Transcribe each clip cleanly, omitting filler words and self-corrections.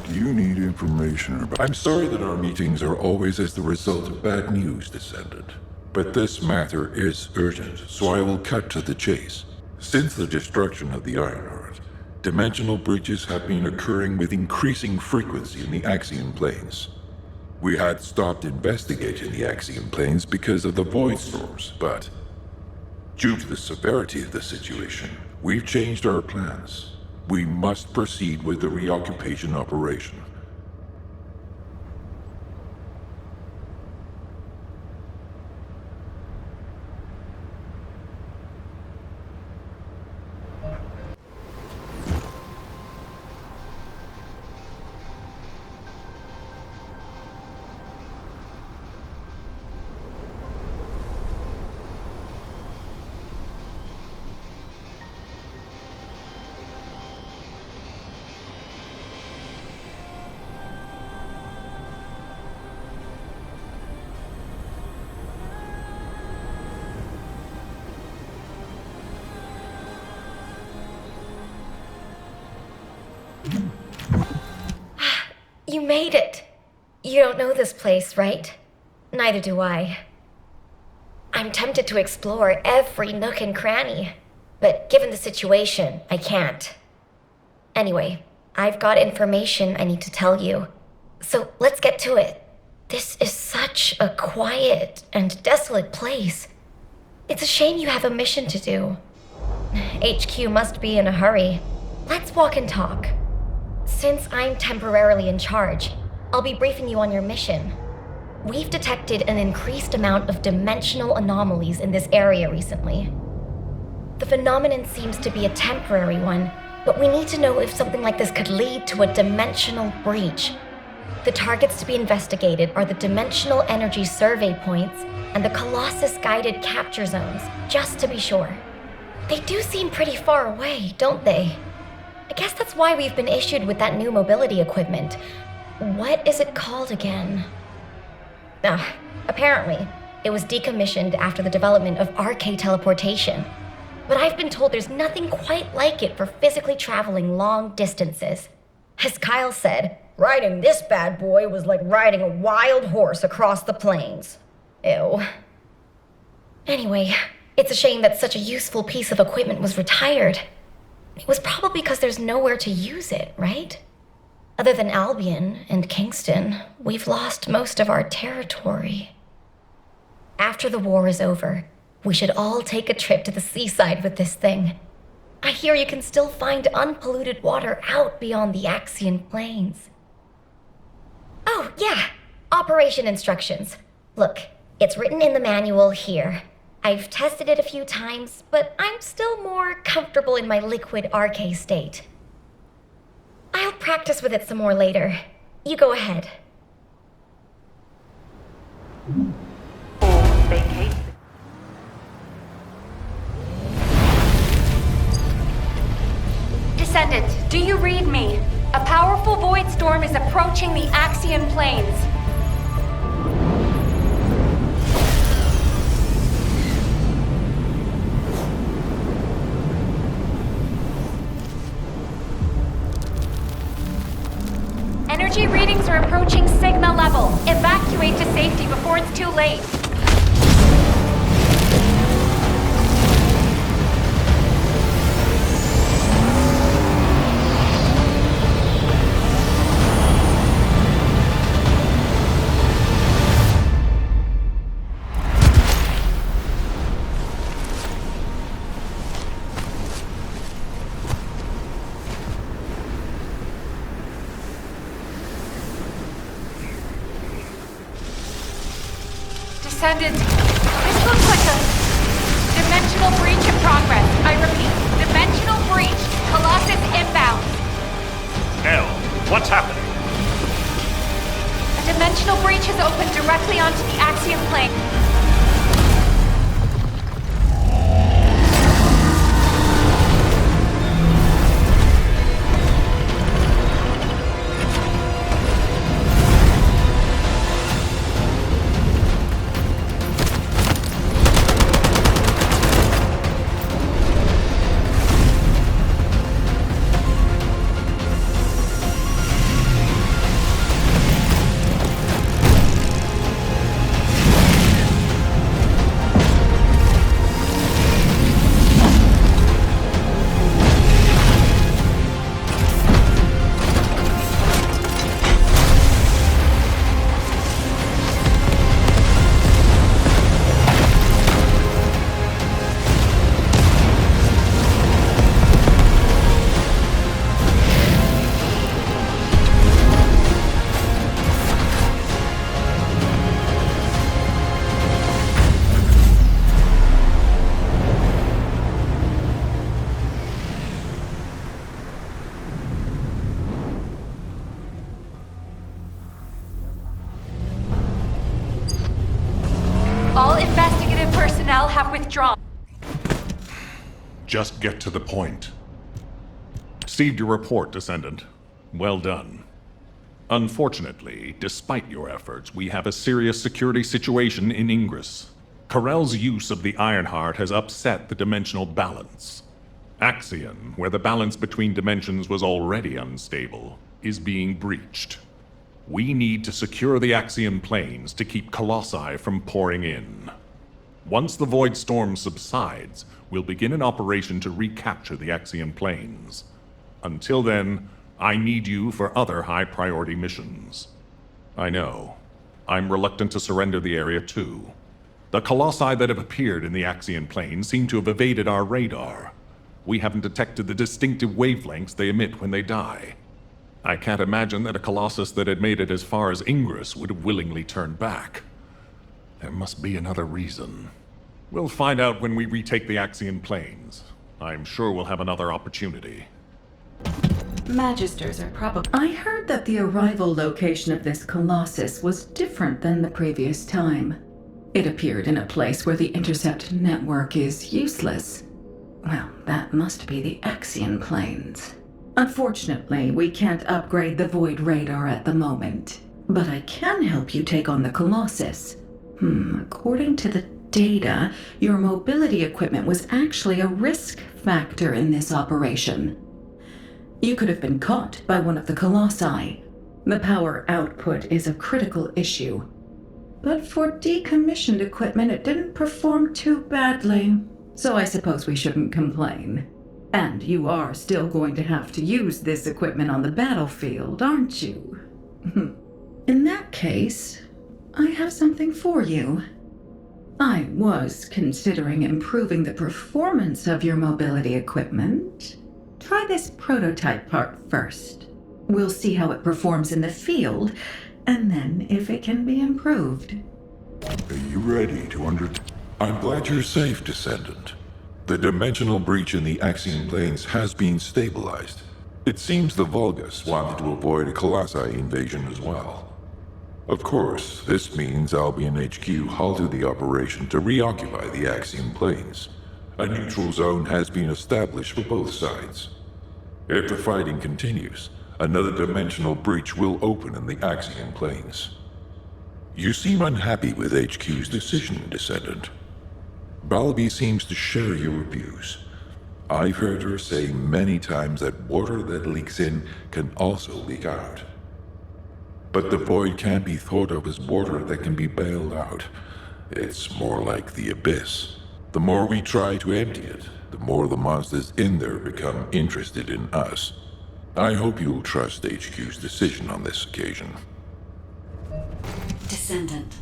You need information about... I'm sorry that our meetings are always as the result of bad news, Descendant. But this matter is urgent, so I will cut to the chase. Since the destruction of the Ironheart, dimensional breaches have been occurring with increasing frequency in the Axion planes. We had stopped investigating the Axion planes because of the void storms, but due to the severity of the situation, we've changed our plans. We must proceed with the reoccupation operation. You made it. You don't know this place, right? Neither do I. I'm tempted to explore every nook and cranny, but given the situation, I can't. Anyway, I've got information I need to tell you, so let's get to it. This is such a quiet and desolate place. It's a shame you have a mission to do. HQ must be in a hurry. Let's walk and talk. Since I'm temporarily in charge, I'll be briefing you on your mission. We've detected an increased amount of dimensional anomalies in this area recently. The phenomenon seems to be a temporary one, but we need to know if something like this could lead to a dimensional breach. The targets to be investigated are the dimensional energy survey points and the Colossus guided capture zones, just to be sure. They do seem pretty far away, don't they? I guess that's why we've been issued with that new mobility equipment. What is it called again? Apparently, it was decommissioned after the development of RK teleportation. But I've been told there's nothing quite like it for physically traveling long distances. As Kyle said, riding this bad boy was like riding a wild horse across the plains. Ew. Anyway, it's a shame that such a useful piece of equipment was retired. It was probably because there's nowhere to use it, right? Other than Albion and Kingston, we've lost most of our territory. After the war is over, we should all take a trip to the seaside with this thing. I hear you can still find unpolluted water out beyond the Axion plains. Oh, yeah, operation instructions. Look, it's written in the manual here. I've tested it a few times, but I'm still more comfortable in my liquid RK state. I'll practice with it some more later. You go ahead. Vacate. Descendant, do you read me? A powerful void storm is approaching the Axion plains. Energy readings are approaching Sigma level. Evacuate to safety before it's too late. Descendant, this looks like a dimensional breach in progress. I repeat, dimensional breach. Colossus inbound. Hell, what's happening? A dimensional breach has opened directly onto the Axiom plane. All investigative personnel have withdrawn. Just get to the point. Received your report, Descendant. Well done. Unfortunately, despite your efforts, we have a serious security situation in Ingress. Corell's use of the Ironheart has upset the dimensional balance. Axion, where the balance between dimensions was already unstable, is being breached. We need to secure the Axion planes to keep Colossi from pouring in. Once the Void Storm subsides, we'll begin an operation to recapture the Axion planes. Until then, I need you for other high-priority missions. I know. I'm reluctant to surrender the area too. The Colossi that have appeared in the Axion planes seem to have evaded our radar. We haven't detected the distinctive wavelengths they emit when they die. I can't imagine that a Colossus that had made it as far as Ingress would have willingly turned back. There must be another reason. We'll find out when we retake the Axion planes. I'm sure we'll have another opportunity. Magisters are probably... I heard that the arrival location of this Colossus was different than the previous time. It appeared in a place where the intercept network is useless. Well, that must be the Axion planes. Unfortunately, we can't upgrade the Void Radar at the moment. But I can help you take on the Colossus. According to the data, your mobility equipment was actually a risk factor in this operation. You could have been caught by one of the Colossi. The power output is a critical issue. But for decommissioned equipment, it didn't perform too badly. So I suppose we shouldn't complain. And you are still going to have to use this equipment on the battlefield, aren't you? In that case, I have something for you. I was considering improving the performance of your mobility equipment. Try this prototype part first. We'll see how it performs in the field, and then if it can be improved. Are you ready to I'm glad you're safe, Descendant. The dimensional breach in the Axion planes has been stabilized. It seems the Vulgus wanted to avoid a Colossi invasion as well. Of course, this means Albion HQ halted the operation to reoccupy the Axion planes. A neutral zone has been established for both sides. If the fighting continues, another dimensional breach will open in the Axion planes. You seem unhappy with HQ's decision, Descendant. Balby seems to share your views. I've heard her say many times that water that leaks in can also leak out. But the void can't be thought of as water that can be bailed out. It's more like the abyss. The more we try to empty it, the more the monsters in there become interested in us. I hope you'll trust HQ's decision on this occasion. Descendant.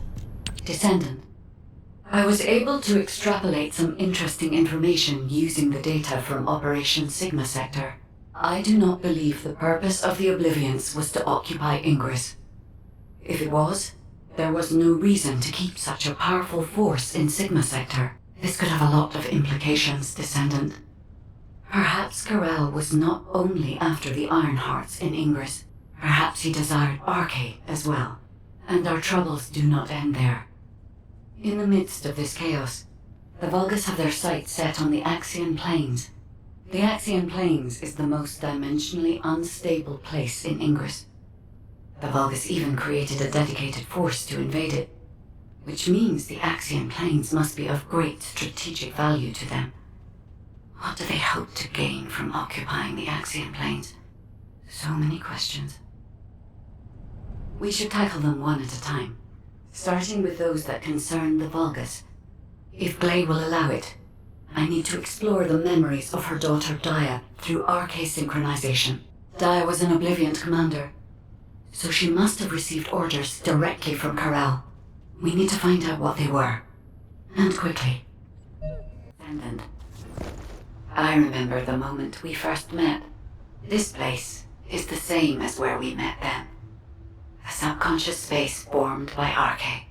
I was able to extrapolate some interesting information using the data from Operation Sigma Sector. I do not believe the purpose of the Oblivions was to occupy Ingress. If it was, There was no reason to keep such a powerful force in Sigma Sector. This could have a lot of implications, Descendant. Perhaps Karel was not only after the Iron Hearts in Ingress. Perhaps he desired Arche as well. And our troubles do not end there. In the midst of this chaos, the Vulgus have their sights set on the Axian Plains. The Axian Plains is the most dimensionally unstable place in Ingress. The Vulgus even created a dedicated force to invade it, which means the Axian Plains must be of great strategic value to them. What do they hope to gain from occupying the Axian Plains? So many questions. We should tackle them one at a time, starting with those that concern the Vulgus. If Gley will allow it, I need to explore the memories of her daughter Dia through Arche synchronization. Dia was an Oblivion commander, so she must have received orders directly from Karel. We need to find out what they were, and quickly. Descendant. I remember the moment we first met. This place is the same as where we met then. A subconscious space formed by Arche.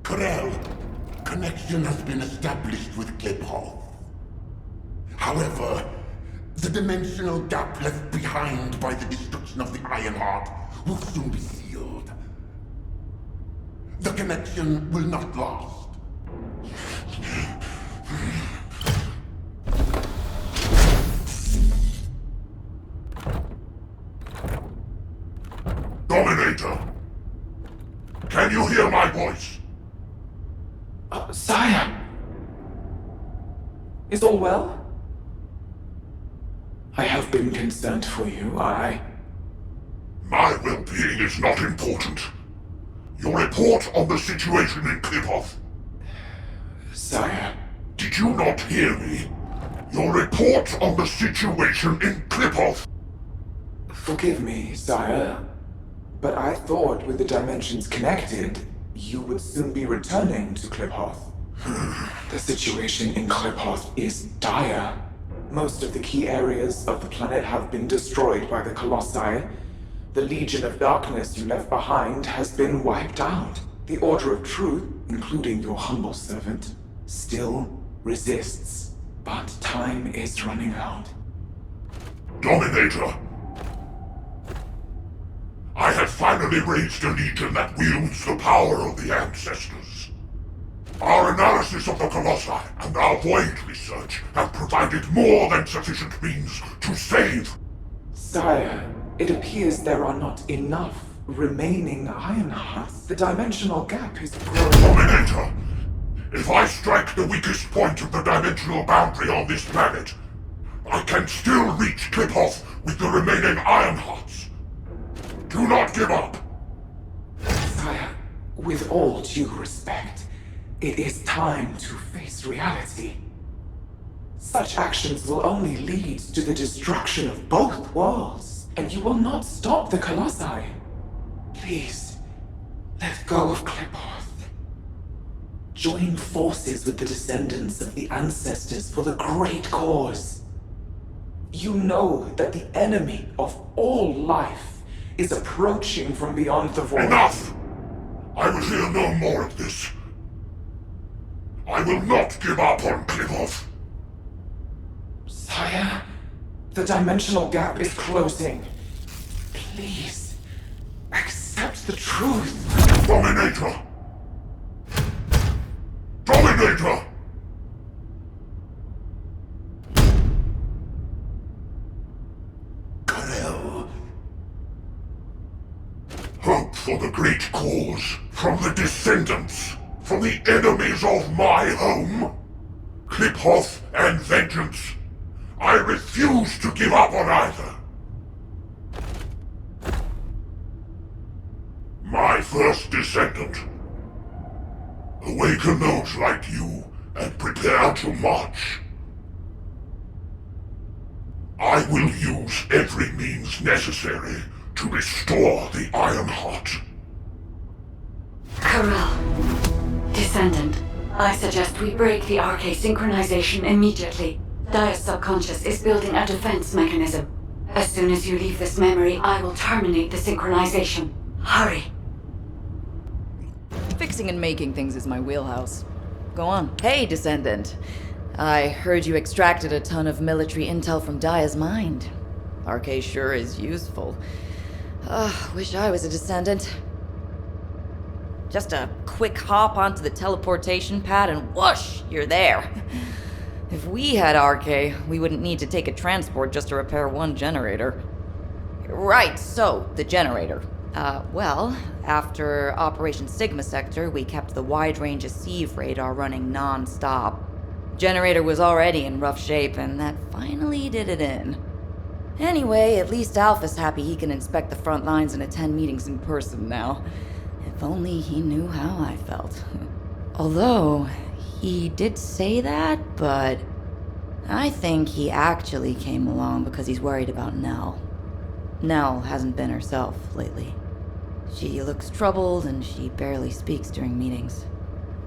Karel, connection has been established with Kliphoff. However, the dimensional gap left behind by the destruction of the Ironheart will soon be sealed. The connection will not last. Dominator! Can you hear my voice? Sire! Is all well? I have been concerned for you, My well-being is not important. Your report on the situation in Kliphoff. Sire. Did you not hear me? Your report on the situation in Kliphoff. Forgive me, sire, but I thought with the dimensions connected, you would soon be returning to Kliphoff. The situation in Kliphoff is dire. Most of the key areas of the planet have been destroyed by the Colossi. The Legion of Darkness you left behind has been wiped out. The Order of Truth, including your humble servant, still resists. But time is running out. Dominator! I have finally raised a legion that wields the power of the ancestors. Our analysis of the Colossi and our Void research have provided more than sufficient means to save. Sire, it appears there are not enough remaining Ironhearts. The dimensional gap is growing. Dominator! If I strike the weakest point of the dimensional boundary on this planet, I can still reach Kliphoff with the remaining Ironhearts. Do not give up! Sire, with all due respect, it is time to face reality. Such actions will only lead to the destruction of both worlds, and you will not stop the Colossi. Please, let go of Kliphoff. Join forces with the descendants of the ancestors for the great cause. You know that the enemy of all life is approaching from beyond the void. Enough! I will hear no more of this. I will not give up on Kliphoff. Sire, the dimensional gap is closing. Please, accept the truth. Dominator! Dominator! Karel, Hope for the great cause, from the Descendants, from the enemies of my home. Kliphoff and vengeance. I refuse to give up on either. My first Descendant. Awaken those like you, and prepare to march. I will use every means necessary to restore the Ironheart. Corral. Descendant. I suggest we break the RK synchronization immediately. Dia's subconscious is building a defense mechanism. As soon as you leave this memory, I will terminate the synchronization. Hurry. Fixing and making things is my wheelhouse. Go on. Hey, Descendant. I heard you extracted a ton of military intel from Dia's mind. RK sure is useful. Wish I was a Descendant. Just a quick hop onto the teleportation pad and whoosh, you're there. If we had RK, we wouldn't need to take a transport just to repair one generator. Right, so, the generator. Well, after Operation Sigma Sector, we kept the wide-range Sieve radar running non-stop. Generator was already in rough shape, and that finally did it in. Anyway, at least Alpha's happy he can inspect the front lines and attend meetings in person now. If only he knew how I felt. Although, he did say that, but I think he actually came along because he's worried about Nell. Nell hasn't been herself lately. She looks troubled and she barely speaks during meetings.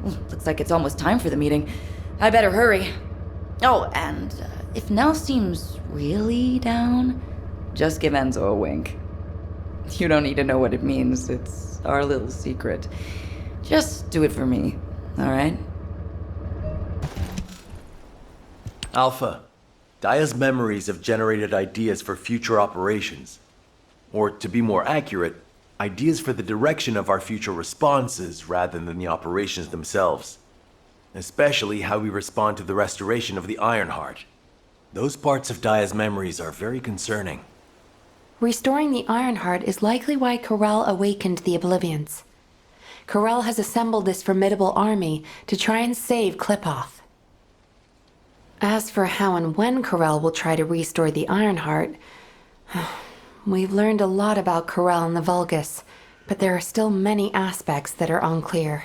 Looks like it's almost time for the meeting. I better hurry. Oh, and if Nell seems really down, just give Enzo a wink. You don't need to know what it means. It's our little secret. Just do it for me, all right? Alpha, Dia's memories have generated ideas for future operations. Or, to be more accurate, ideas for the direction of our future responses rather than the operations themselves. Especially how we respond to the restoration of the Ironheart. Those parts of Dia's memories are very concerning. Restoring the Ironheart is likely why Corral awakened the Oblivions. Corral has assembled this formidable army to try and save Klipoth. As for how and when Corral will try to restore the Ironheart, we've learned a lot about Corral and the Vulgus, but there are still many aspects that are unclear.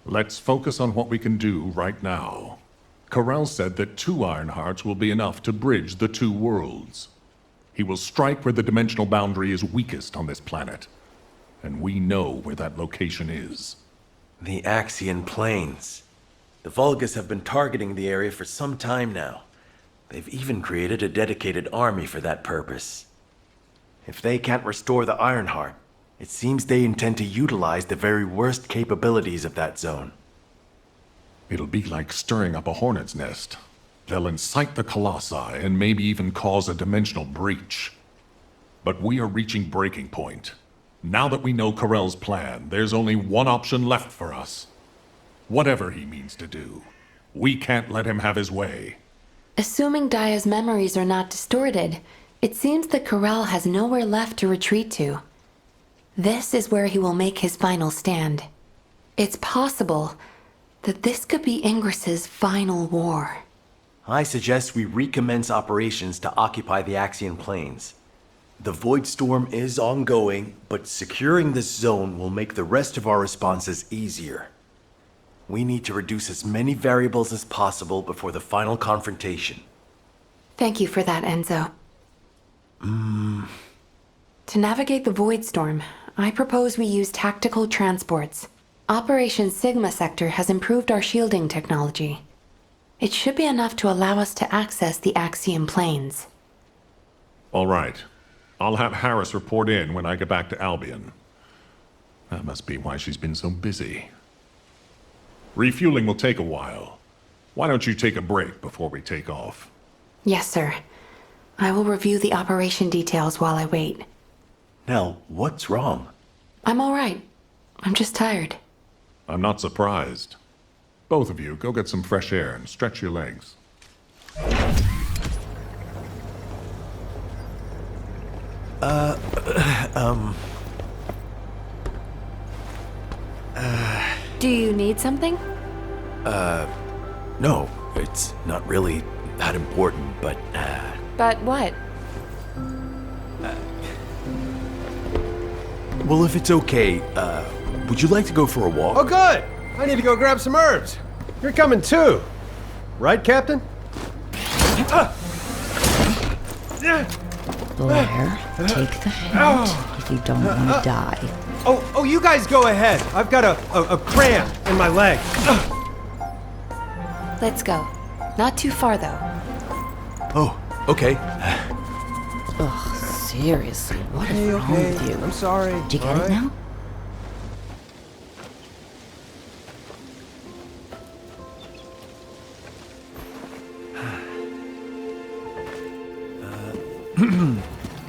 Let's focus on what we can do right now. Corral said that 2 Ironhearts will be enough to bridge the 2 worlds. He will strike where the dimensional boundary is weakest on this planet. And we know where that location is. The Axian Plains. The Vulgus have been targeting the area for some time now. They've even created a dedicated army for that purpose. If they can't restore the Ironheart, it seems they intend to utilize the very worst capabilities of that zone. It'll be like stirring up a hornet's nest. They'll incite the Colossi and maybe even cause a dimensional breach. But we are reaching breaking point. Now that we know Corell's plan, there's only one option left for us. Whatever he means to do, we can't let him have his way. Assuming Dia's memories are not distorted, it seems that Corral has nowhere left to retreat to. This is where he will make his final stand. It's possible that this could be Ingris's final war. I suggest we recommence operations to occupy the Axian Plains. The Void Storm is ongoing, but securing this zone will make the rest of our responses easier. We need to reduce as many variables as possible before the final confrontation. Thank you for that, Enzo. To navigate the Void Storm, I propose we use tactical transports. Operation Sigma Sector has improved our shielding technology. It should be enough to allow us to access the Axian Plains. All right. I'll have Harris report in when I get back to Albion. That must be why she's been so busy. Refueling will take a while. Why don't you take a break before we take off? Yes, sir. I will review the operation details while I wait. Nell, what's wrong? I'm all right. I'm just tired. I'm not surprised. Both of you, go get some fresh air and stretch your legs. Do you need something? No, it's not really that important, but, But what? well, if it's okay, would you like to go for a walk? Oh, good! I need to go grab some herbs. You're coming too. Right, Captain? Blair, take the hint if you don't want to die. Oh, you guys go ahead. I've got a cramp in my leg. Let's go. Not too far, though. Oh, okay. Ugh, seriously, what is wrong with you? I'm sorry. Did you get it now?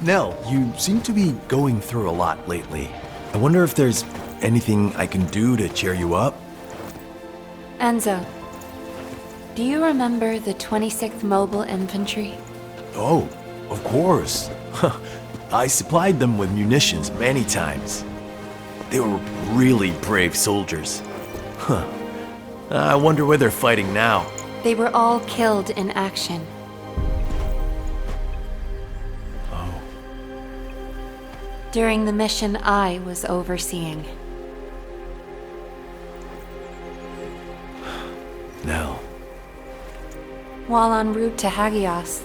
Nell, you seem to be going through a lot lately. I wonder if there's anything I can do to cheer you up? Enzo, do you remember the 26th Mobile Infantry? Oh, of course. I supplied them with munitions many times. They were really brave soldiers. Huh. I wonder where they're fighting now. They were all killed in action. Oh. During the mission I was overseeing. Nell. While en route to Hagios,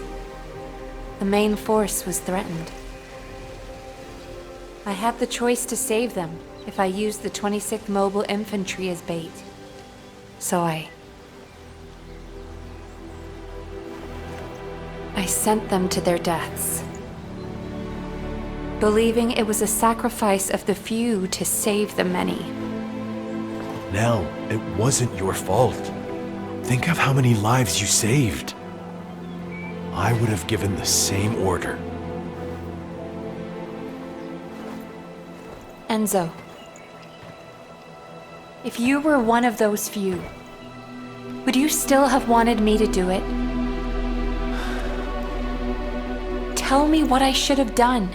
the main force was threatened. I had the choice to save them if I used the 26th Mobile Infantry as bait. So I sent them to their deaths, believing it was a sacrifice of the few to save the many. Nell, it wasn't your fault. Think of how many lives you saved. I would have given the same order. Enzo, if you were one of those few, would you still have wanted me to do it? Tell me what I should have done.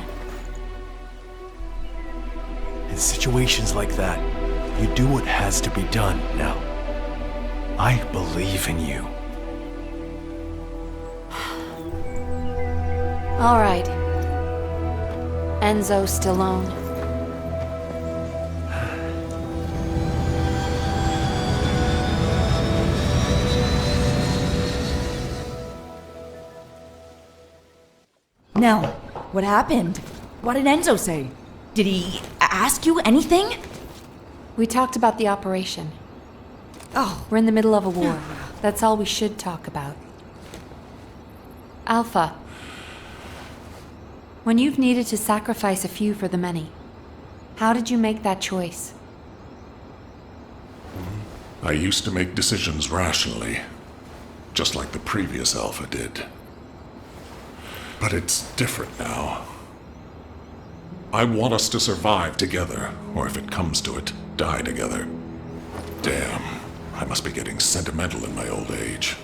In situations like that, you do what has to be done, Nell. I believe in you. All right. Enzo Stallone. Nell, what happened? What did Enzo say? Did he ask you anything? We talked about the operation. Oh. We're in the middle of a war. That's all we should talk about. Alpha. When you've needed to sacrifice a few for the many, how did you make that choice? I used to make decisions rationally, just like the previous Alpha did. But it's different now. I want us to survive together, or if it comes to it, die together. Damn, I must be getting sentimental in my old age.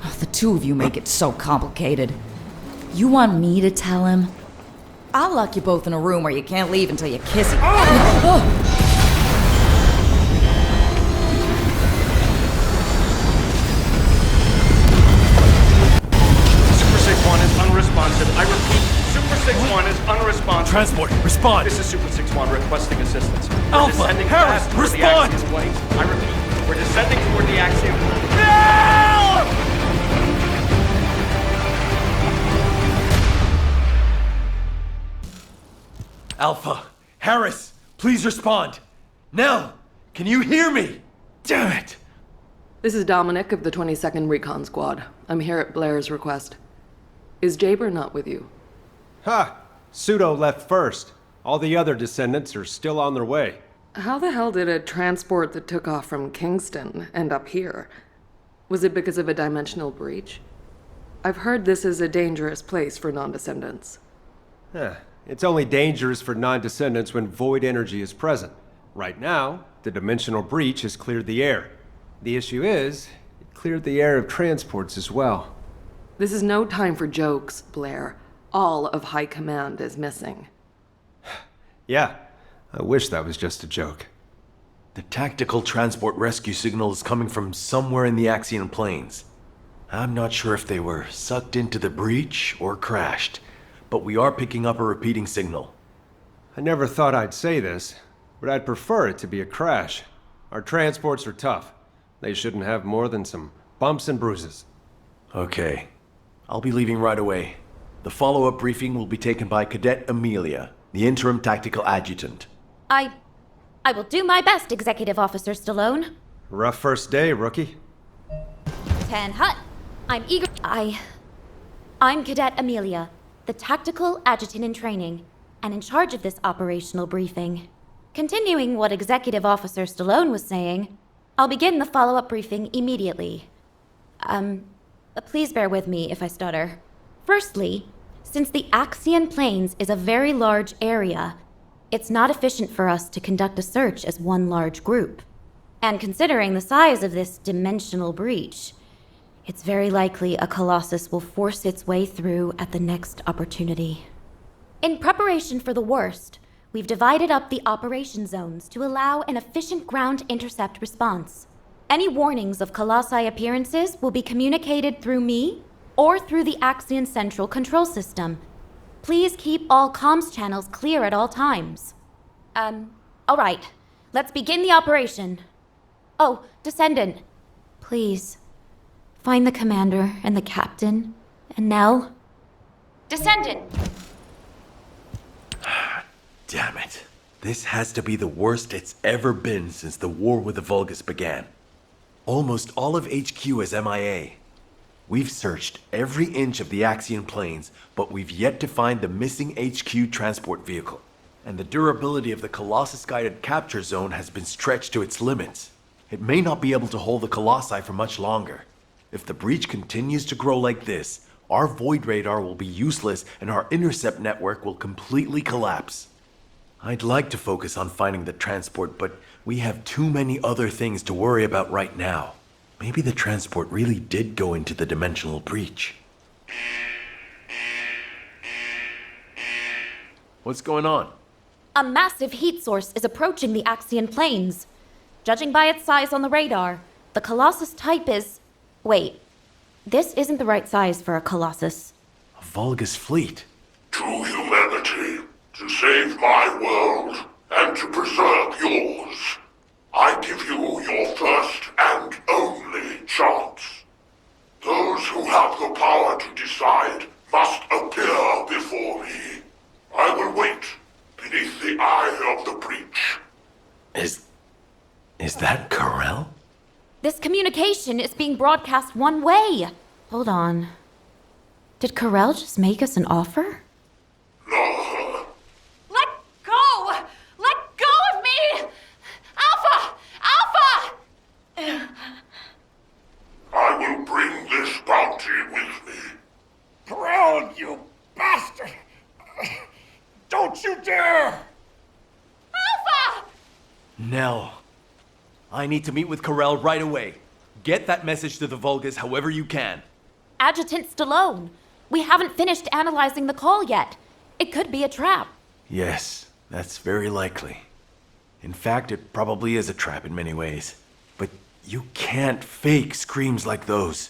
Oh, the two of you make it so complicated. You want me to tell him? I'll lock you both in a room where you can't leave until you kiss him. Super 6-1 is unresponsive. I repeat, Super 6-1 is unresponsive. Transport, respond! This is Super 6-1 requesting assistance. We're Alpha, descending Harris, fast toward respond! the axiom planes. I repeat, we're descending toward the axiom. Alpha, Harris, please respond. Nell, can you hear me? Damn it! This is Dominic of the 22nd Recon Squad. I'm here at Blair's request. Is Jaber not with you? Ha! Pseudo left first. All the other descendants are still on their way. How the hell did a transport that took off from Kingston end up here? Was it because of a dimensional breach? I've heard this is a dangerous place for non-descendants. It's only dangerous for non-descendants when void energy is present. Right now, the dimensional breach has cleared the air. The issue is, it cleared the air of transports as well. This is no time for jokes, Blair. All of High Command is missing. Yeah, I wish that was just a joke. The tactical transport rescue signal is coming from somewhere in the Axian Plains. I'm not sure if they were sucked into the breach or crashed, but we are picking up a repeating signal. I never thought I'd say this, but I'd prefer it to be a crash. Our transports are tough. They shouldn't have more than some bumps and bruises. Okay. I'll be leaving right away. The follow-up briefing will be taken by Cadet Amelia, the interim tactical adjutant. I will do my best, Executive Officer Stallone. Rough first day, rookie. 10 Hut. I'm Cadet Amelia, the Tactical Adjutant in Training, and in charge of this operational briefing. Continuing what Executive Officer Stallone was saying, I'll begin the follow-up briefing immediately. Please bear with me if I stutter. Firstly, since the Axian Plains is a very large area, it's not efficient for us to conduct a search as one large group. And considering the size of this dimensional breach, it's very likely a Colossus will force its way through at the next opportunity. In preparation for the worst, we've divided up the operation zones to allow an efficient ground intercept response. Any warnings of Colossi appearances will be communicated through me or through the Axion Central Control System. Please keep all comms channels clear at all times. All right. Let's begin the operation. Oh, Descendant. Please. Find the commander and the captain. And Nell. Descendant! Damn it. This has to be the worst it's ever been since the war with the Vulgus began. Almost all of HQ is MIA. We've searched every inch of the Axian Plains, but we've yet to find the missing HQ transport vehicle. And the durability of the Colossus-guided capture zone has been stretched to its limits. It may not be able to hold the Colossi for much longer. If the breach continues to grow like this, our void radar will be useless and our intercept network will completely collapse. I'd like to focus on finding the transport, but we have too many other things to worry about right now. Maybe the transport really did go into the dimensional breach. What's going on? A massive heat source is approaching the Axian Plains. Judging by its size on the radar, the Colossus type is... Wait, this isn't the right size for a Colossus. A Vulgus fleet. To humanity, to save my world, and to preserve yours, I give you your first and only chance. Those who have the power to decide must appear before me. I will wait beneath the eye of the breach. Is that Corel? This communication is being broadcast one way. Hold on. Did Corel just make us an offer? No. Let go! Let go of me! Alpha! Alpha! I will bring this bounty with me. Corral, you bastard! Don't you dare! Alpha! Nell, I need to meet with Corel right away. Get that message to the Vulgus however you can. Adjutant Stallone, we haven't finished analyzing the call yet. It could be a trap. Yes, that's very likely. In fact, it probably is a trap in many ways. But you can't fake screams like those.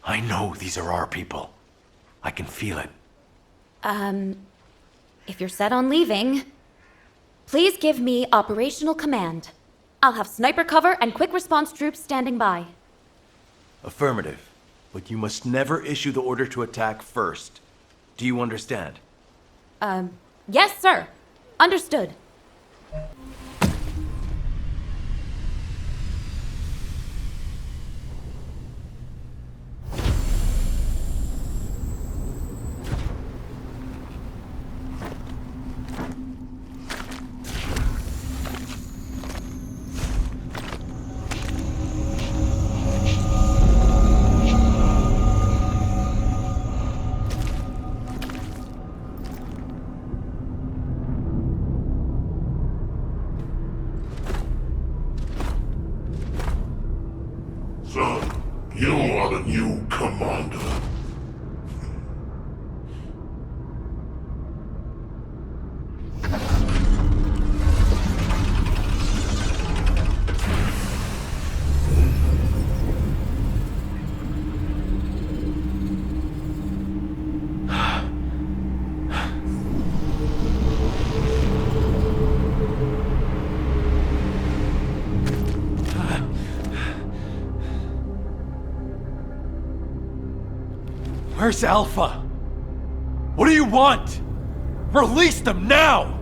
I know these are our people. I can feel it. If you're set on leaving, please give me operational command. I'll have sniper cover and quick response troops standing by. Affirmative. But you must never issue the order to attack first. Do you understand? Yes, sir. Understood. Son, you are the new commander. Where's Alpha? What do you want? Release them now!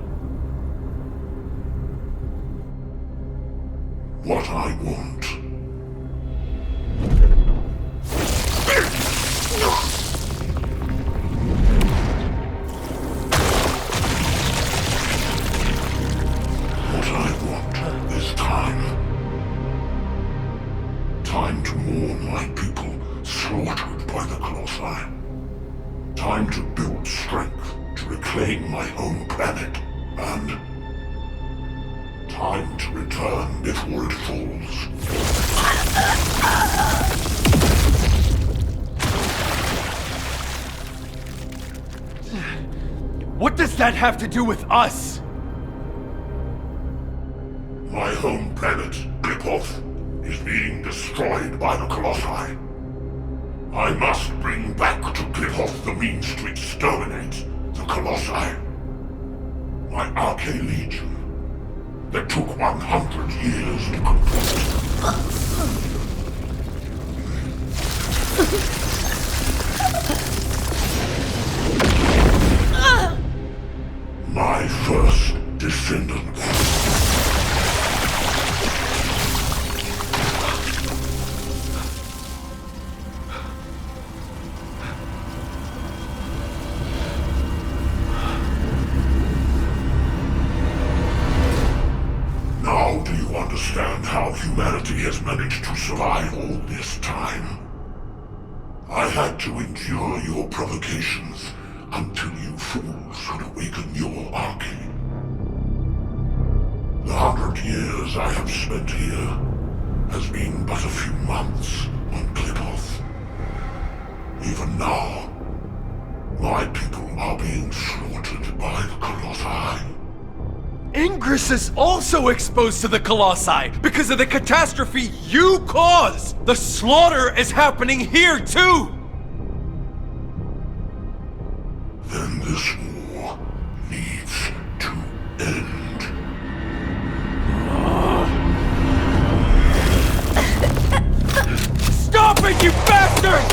what I want. What I want is time. Time to mourn my people slaughtered by the Colossi. Time to build strength to reclaim my home planet. And time to return before it falls. What does that have to do with us? My home planet, Clipoth, is being destroyed by the Colossi. I must bring back to Clipoth the means to exterminate the Colossi. My Arche Legion, that took 100 years to complete. My first descendant. Now do you understand how humanity has managed to survive all this time? I had to endure your provocations until you fools could awaken your Arche. The 100 years I have spent here has been but a few months on Clipoth. Even now, my people are being slaughtered by the Colossi. Ingress is also exposed to the Colossi because of the catastrophe you caused! The slaughter is happening here too! Then this war needs to end. Stop it, you bastard!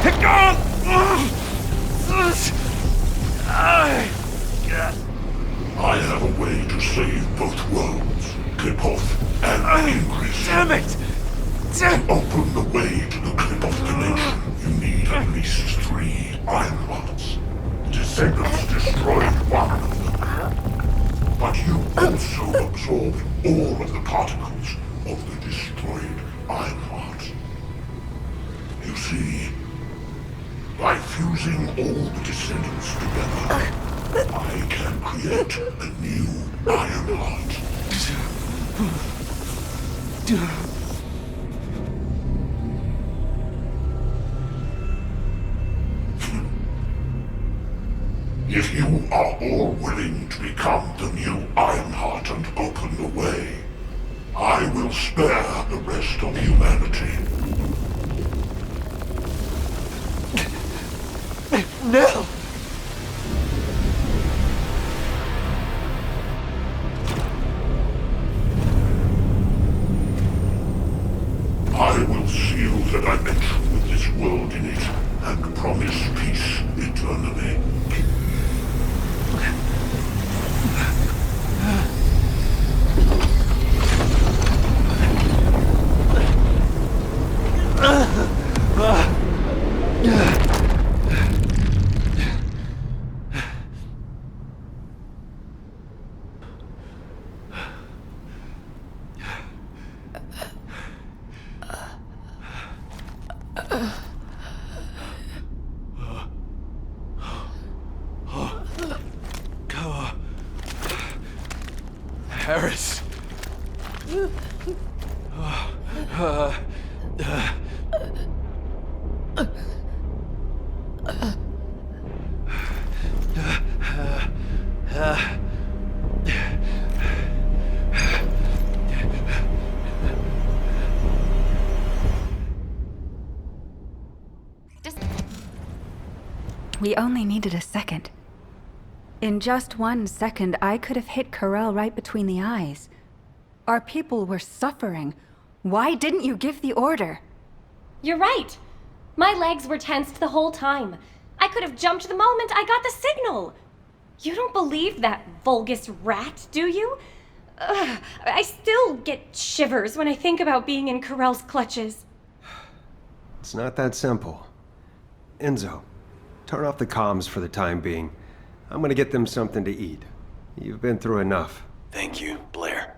Pick on! I have a way to save both worlds, Clipoth and Ingress. Damn it! To open the way to the Clipoth dimension, you need at least 3 iron hearts. Descendants destroyed one of them. But you also absorbed all of the particles of the destroyed iron heart. You see, by fusing all the descendants together, I can create a new iron heart. If you are all willing to become the new Ironheart and open the way, I will spare the rest of humanity. No! I will seal the dimension with this world in it and promise peace eternally. Harris. We only needed a second. In just 1 second, I could have hit Corell right between the eyes. Our people were suffering. Why didn't you give the order? You're right. My legs were tensed the whole time. I could have jumped the moment I got the signal. You don't believe that Vulgus rat, do you? Ugh, I still get shivers when I think about being in Corell's clutches. It's not that simple. Enzo, turn off the comms for the time being. I'm gonna get them something to eat. You've been through enough. Thank you, Blair.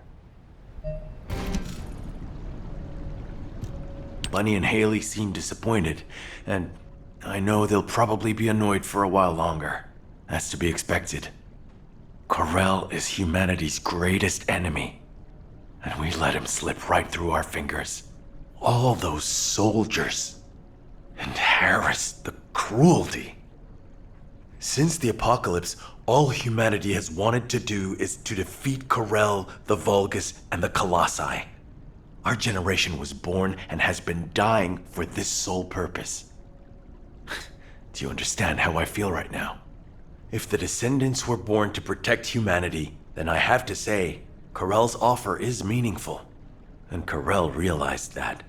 Bunny and Haley seem disappointed, and I know they'll probably be annoyed for a while longer. That's to be expected. Corell is humanity's greatest enemy, and we let him slip right through our fingers. All those soldiers. And Harris, the cruelty. Since the apocalypse, all humanity has wanted to do is to defeat Corell, the Vulgus, and the Colossi. Our generation was born and has been dying for this sole purpose. Do you understand how I feel right now? If the Descendants were born to protect humanity, then I have to say, Corell's offer is meaningful. And Corell realized that.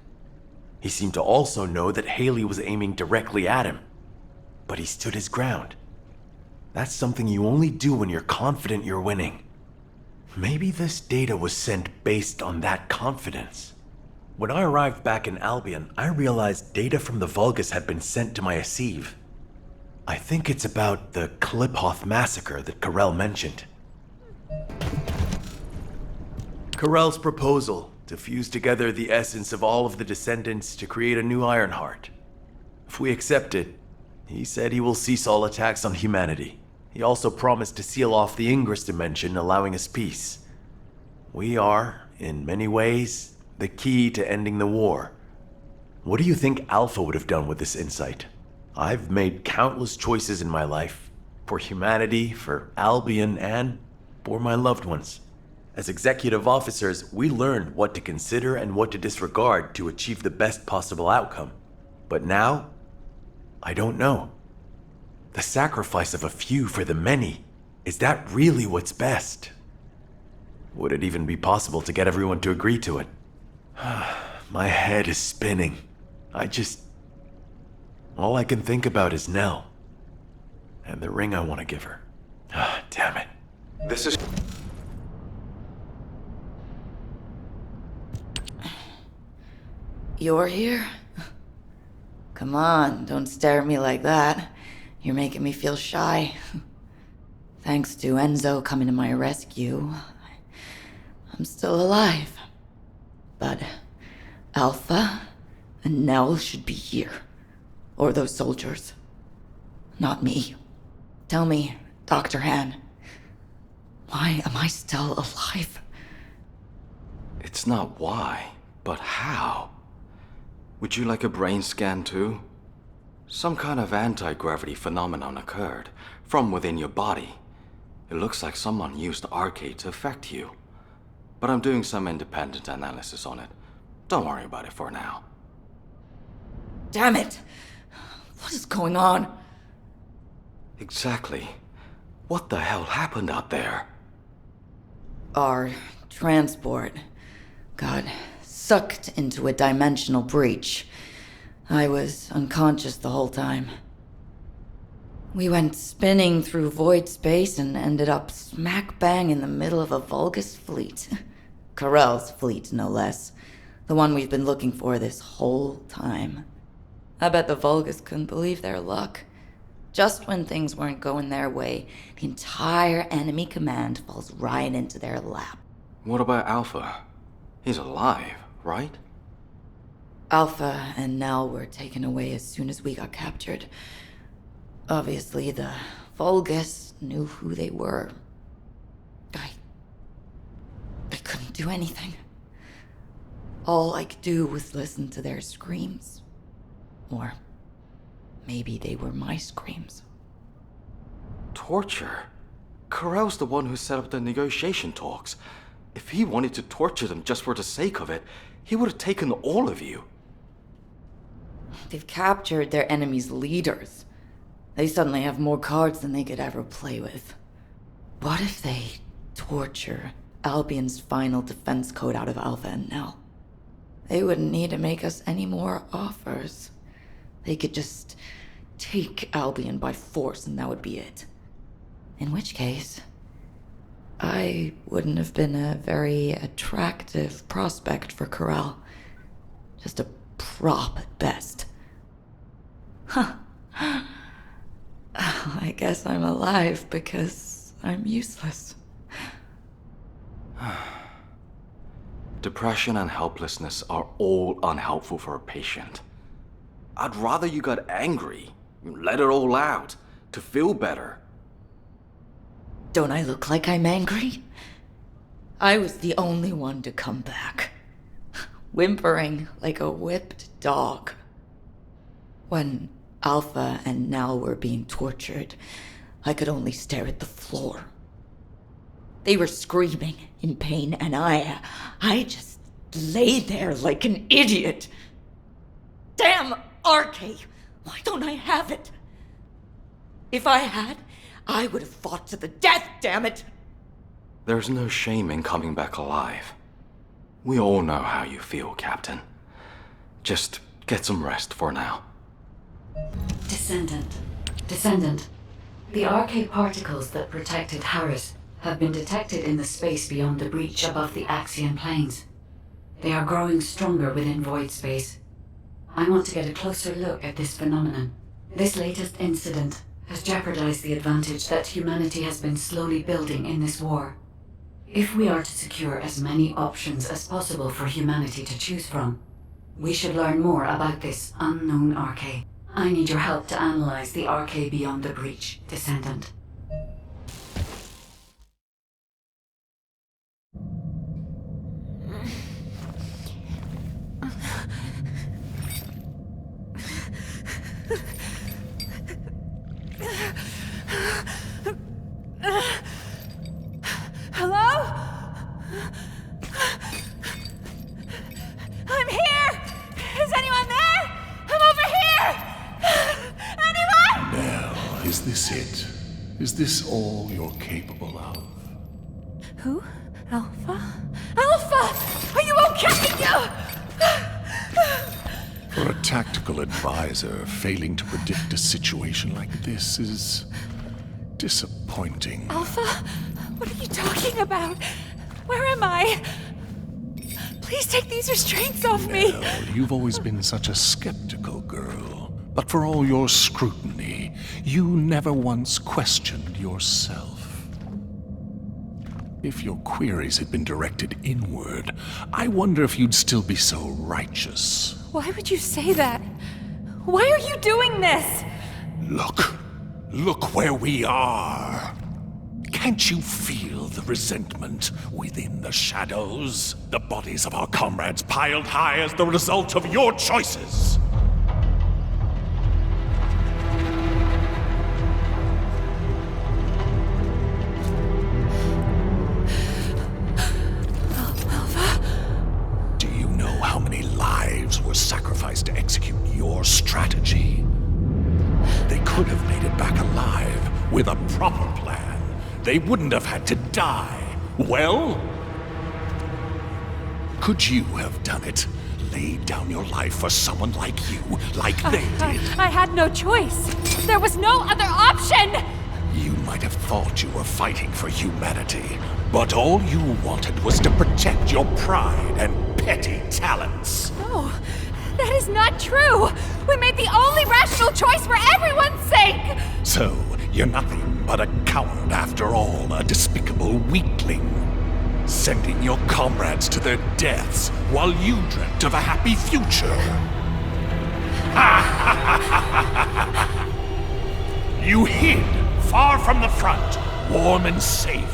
He seemed to also know that Haley was aiming directly at him. But he stood his ground. That's something you only do when you're confident you're winning. Maybe this data was sent based on that confidence. When I arrived back in Albion, I realized data from the Vulgus had been sent to my Asive. I think it's about the Kliphoth massacre that Corell mentioned. Corell's proposal to fuse together the essence of all of the Descendants to create a new Ironheart. If we accept it, he said he will cease all attacks on humanity. He also promised to seal off the Ingress dimension, allowing us peace. We are, in many ways, the key to ending the war. What do you think Alpha would have done with this insight? I've made countless choices in my life. For humanity, for Albion, and for my loved ones. As executive officers, we learned what to consider and what to disregard to achieve the best possible outcome. But now, I don't know. The sacrifice of a few for the many, is that really what's best? Would it even be possible to get everyone to agree to it? My head is spinning. All I can think about is Nell. And the ring I want to give her. Damn it. This is... You're here? Come on, don't stare at me like that. You're making me feel shy. Thanks to Enzo coming to my rescue, I'm still alive. But Alpha and Nell should be here. Or those soldiers. Not me. Tell me, Dr. Han, why am I still alive? It's not why, but how. Would you like a brain scan too? Some kind of anti-gravity phenomenon occurred from within your body. It looks like someone used the arcade to affect you. But I'm doing some independent analysis on it. Don't worry about it for now. Damn it! What is going on? Exactly. What the hell happened out there? Our transport got sucked into a dimensional breach. I was unconscious the whole time. We went spinning through void space and ended up smack bang in the middle of a Vulgus fleet. Corell's fleet, no less. The one we've been looking for this whole time. I bet the Vulgus couldn't believe their luck. Just when things weren't going their way, the entire enemy command falls right into their lap. What about Alpha? He's alive, right? Alpha and Nell were taken away as soon as we got captured. Obviously, the Vulgus knew who they were. I couldn't do anything. All I could do was listen to their screams. Or maybe they were my screams. Torture? Corell's the one who set up the negotiation talks. If he wanted to torture them just for the sake of it, he would have taken all of you. They've captured their enemy's leaders. They suddenly have more cards than they could ever play with. What if they torture Albion's final defense code out of Alpha and Nell? They wouldn't need to make us any more offers. They could just take Albion by force and that would be it. In which case, I wouldn't have been a very attractive prospect for Corral. Just a prop at best. Huh. I guess I'm alive because I'm useless. Depression and helplessness are all unhelpful for a patient. I'd rather you got angry, let it all out, to feel better. Don't I look like I'm angry? I was the only one to come back, whimpering like a whipped dog. When Alpha and Nell were being tortured, I could only stare at the floor. They were screaming in pain, and I just lay there like an idiot. Damn RK! Why don't I have it? If I had, I would have fought to the death, damn it! There's no shame in coming back alive. We all know how you feel, Captain. Just get some rest for now. Descendant. The RK particles that protected Harris have been detected in the space beyond the breach above the Axian plains. They are growing stronger within void space. I want to get a closer look at this phenomenon. This latest incident has jeopardized the advantage that humanity has been slowly building in this war. If we are to secure as many options as possible for humanity to choose from, we should learn more about this unknown RK. I need your help to analyze the RK beyond the breach, Descendant. Hello? I'm here! Is anyone there? I'm over here! Anyone? Nell, is this it? Is this all you're capable of? Who? Alpha? Alpha! Are you okay? For a tactical advisor, failing to predict a situation like this is disappointing. Alpha? What are you talking about? Where am I? Please take these restraints off me. Nell, you've always been such a skeptical girl. But for all your scrutiny, you never once questioned yourself. If your queries had been directed inward, I wonder if you'd still be so righteous. Why would you say that? Why are you doing this? Look where we are. Can't you feel the resentment within the shadows? The bodies of our comrades piled high as the result of your choices. Do you know how many lives were sacrificed to execute your strategy? They could have made it back alive with a proper plan. They wouldn't have had to die. Well, could you have done it? Laid down your life for someone like you, like they did? I had no choice. There was no other option! You might have thought you were fighting for humanity, but all you wanted was to protect your pride and petty talents. No, that is not true! We made the only rational choice for everyone's sake! So, you're nothing but a coward after all, a despicable weakling. Sending your comrades to their deaths while you dreamt of a happy future. You hid far from the front, warm and safe.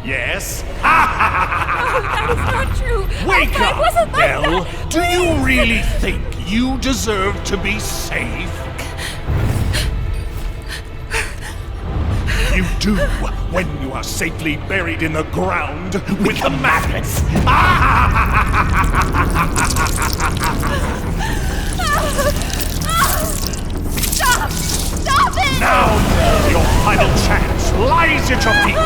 Yes? No, that is not true! Wake I wasn't up, like Nell! that. Do you really think you deserve to be safe? You do when you are safely buried in the ground with the maggots. Stop! Stop it! Now, your final chance lies at your feet.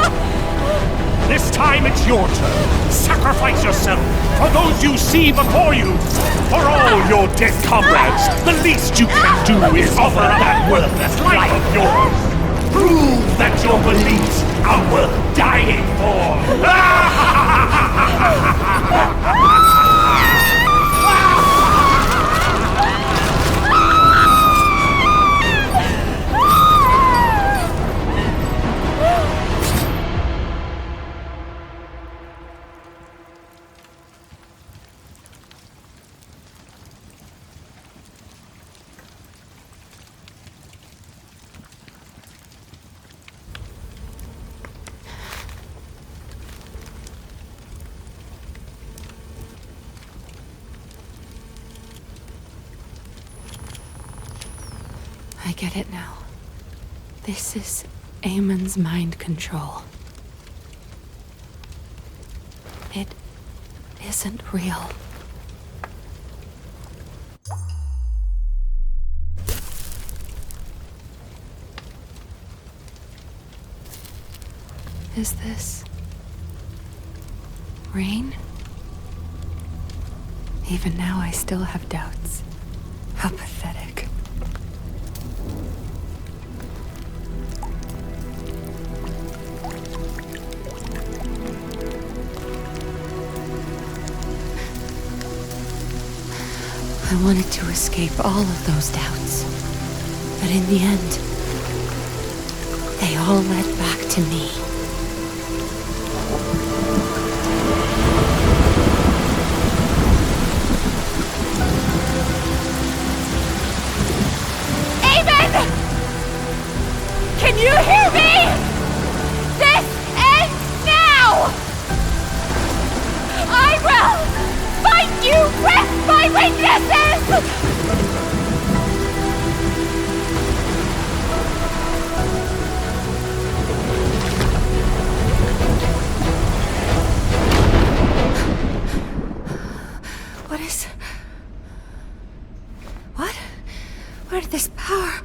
This time it's your turn. Sacrifice yourself for those you see before you. For all your dead comrades, the least you can do is offer up that worthless life of yours. Prove that your beliefs are worth dying I get it now. This is Amon's mind control. It isn't real. Is this rain? Even now, I still have doubts. How pathetic. I wanted to escape all of those doubts, but in the end, they all led back to me. Amen! Can you hear me? This ends now! I will fight you with my weaknesses! Where did this power...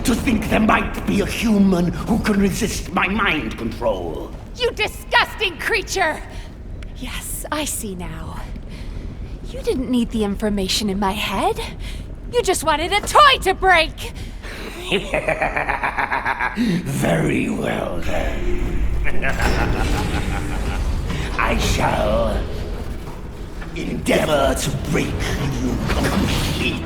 To think there might be a human who can resist my mind control. You disgusting creature! Yes, I see now. You didn't need the information in my head. You just wanted a toy to break! Very well, then. I shall endeavor to break you completely.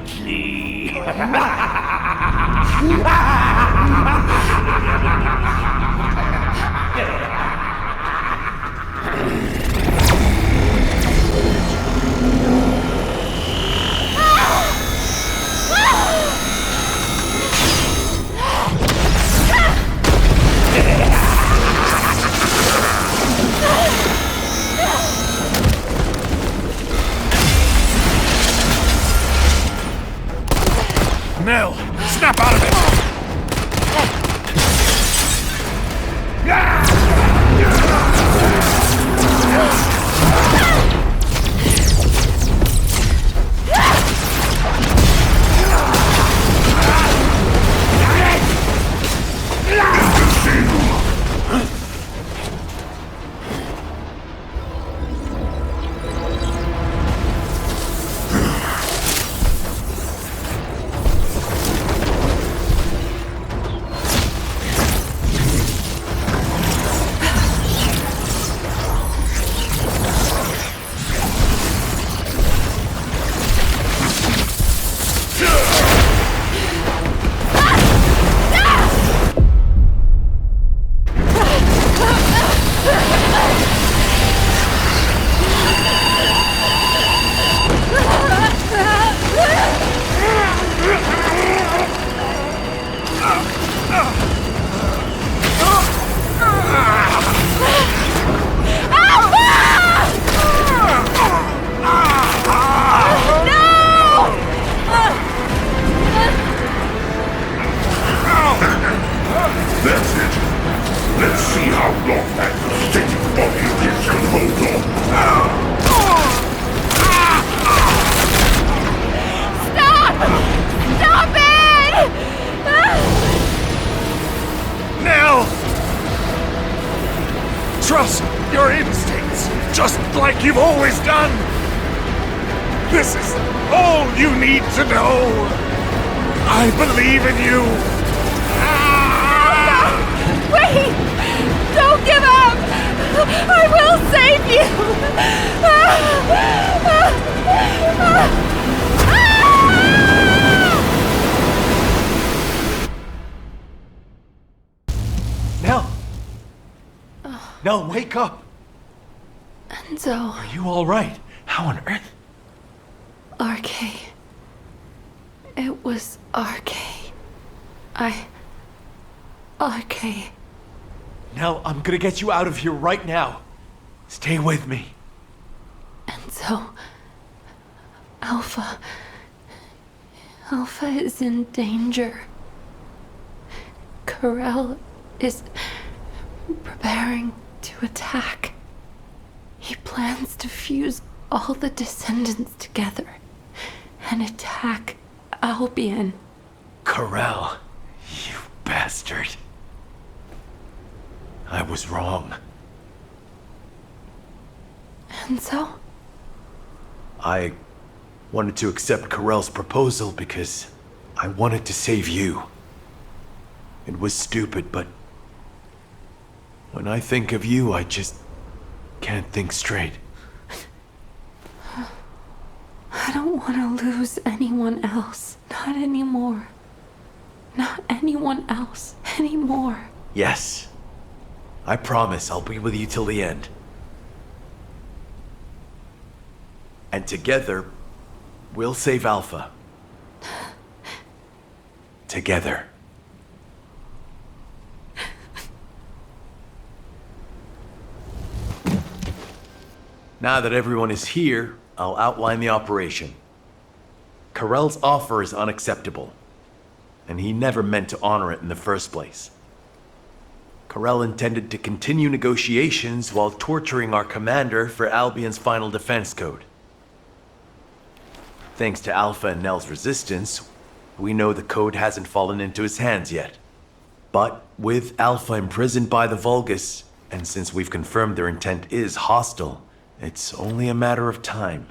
Nell, snap out of it! like you've always done. This is all you need to know. I believe in you. Wait! Don't give up! I will save you! Nell! Nell, wake up! Enzo. Are you alright? How on earth? RK. It was RK. RK. Nell, I'm gonna get you out of here right now. Stay with me. Enzo. Alpha. Alpha is in danger. Karel is preparing to attack. He plans to fuse all the Descendants together and attack Albion. Karel, you bastard. I was wrong. Enzo? I wanted to accept Karel's proposal because I wanted to save you. It was stupid, but when I think of you, I just can't think straight. I don't want to lose anyone else. Not anymore. Not anyone else anymore. Yes. I promise I'll be with you till the end. And together, we'll save Alpha. Together. Now that everyone is here, I'll outline the operation. Karel's offer is unacceptable, and he never meant to honor it in the first place. Karel intended to continue negotiations while torturing our commander for Albion's final defense code. Thanks to Alpha and Nell's resistance, we know the code hasn't fallen into his hands yet. But with Alpha imprisoned by the Vulgus, and since we've confirmed their intent is hostile, it's only a matter of time.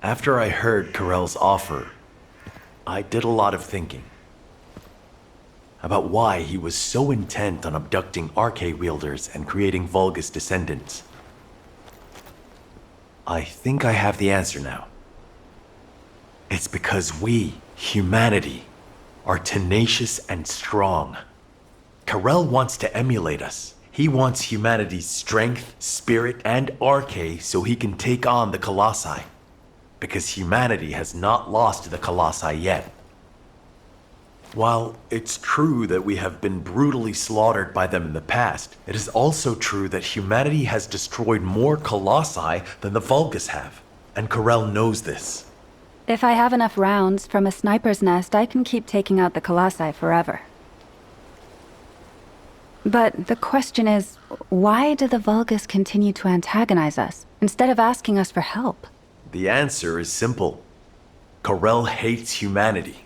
After I heard Karel's offer, I did a lot of thinking about why he was so intent on abducting RK wielders and creating Vulgus descendants. I think I have the answer now. It's because we, humanity, are tenacious and strong. Karel wants to emulate us. He wants humanity's strength, spirit, and RK so he can take on the Colossi. Because humanity has not lost to the Colossi yet. While it's true that we have been brutally slaughtered by them in the past, it is also true that humanity has destroyed more Colossi than the Vulgus have. And Karel knows this. If I have enough rounds from a sniper's nest, I can keep taking out the Colossi forever. But the question is, why do the Vulgus continue to antagonize us, instead of asking us for help? The answer is simple. Karel hates humanity.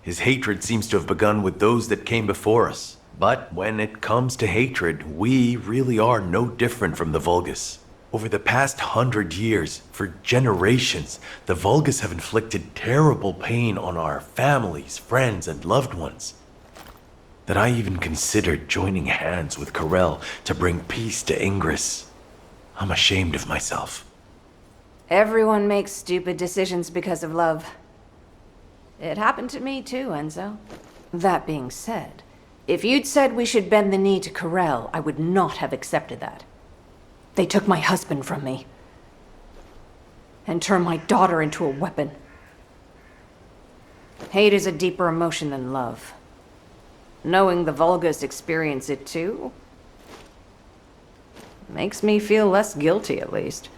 His hatred seems to have begun with those that came before us. But when it comes to hatred, we really are no different from the Vulgus. Over the past 100 years, for generations, the Vulgus have inflicted terrible pain on our families, friends, and loved ones. That I even considered joining hands with Karel to bring peace to Ingress. I'm ashamed of myself. Everyone makes stupid decisions because of love. It happened to me too, Enzo. That being said, if you'd said we should bend the knee to Karel, I would not have accepted that. They took my husband from me. And turned my daughter into a weapon. Hate is a deeper emotion than love. Knowing the Vulgus experience it too makes me feel less guilty, at least.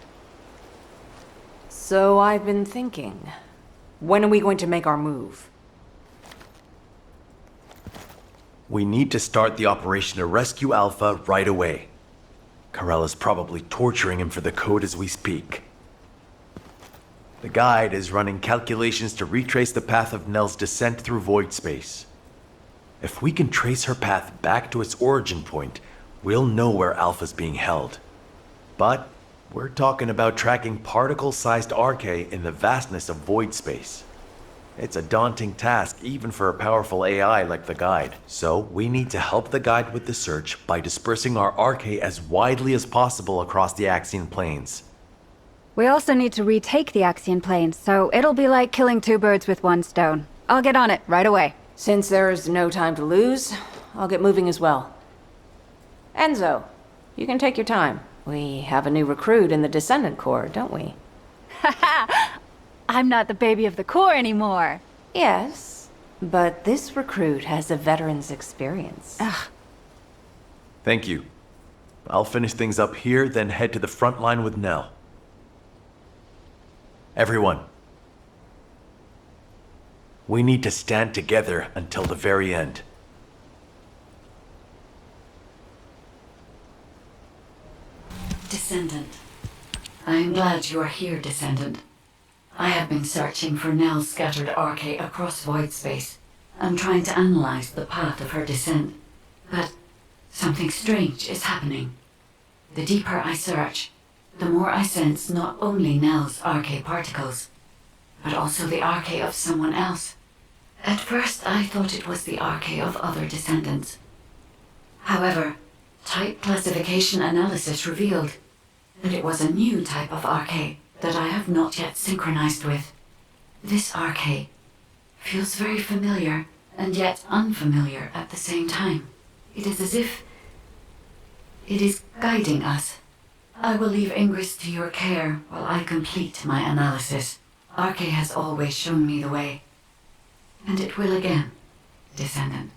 So I've been thinking, when are we going to make our move? We need to start the operation to rescue Alpha right away. Karel is probably torturing him for the code as we speak. The guide is running calculations to retrace the path of Nell's descent through void space. If we can trace her path back to its origin point, we'll know where Alpha's being held. But we're talking about tracking particle-sized Arche in the vastness of void space. It's a daunting task even for a powerful AI like the Guide. So we need to help the Guide with the search by dispersing our Arche as widely as possible across the Axian planes. We also need to retake the Axian plains, so it'll be like killing two birds with one stone. I'll get on it right away. Since there's no time to lose, I'll get moving as well. Enzo, you can take your time. We have a new recruit in the Descendant Corps, don't we? Haha! I'm not the baby of the Corps anymore. Yes, but this recruit has a veteran's experience. Ugh. Thank you. I'll finish things up here, then head to the front line with Nell. Everyone, we need to stand together until the very end. Descendant. I am glad you are here, Descendant. I have been searching for Nell's scattered Arche across void space. I'm trying to analyze the path of her descent. But something strange is happening. The deeper I search, the more I sense not only Nell's Arche particles, but also the Arche of someone else. At first, I thought it was the Arche of other descendants. However, type classification analysis revealed that it was a new type of Arche that I have not yet synchronized with. This Arche feels very familiar and yet unfamiliar at the same time. It is as if it is guiding us. I will leave Ingress to your care while I complete my analysis. Arche has always shown me the way, and it will again, Descendant.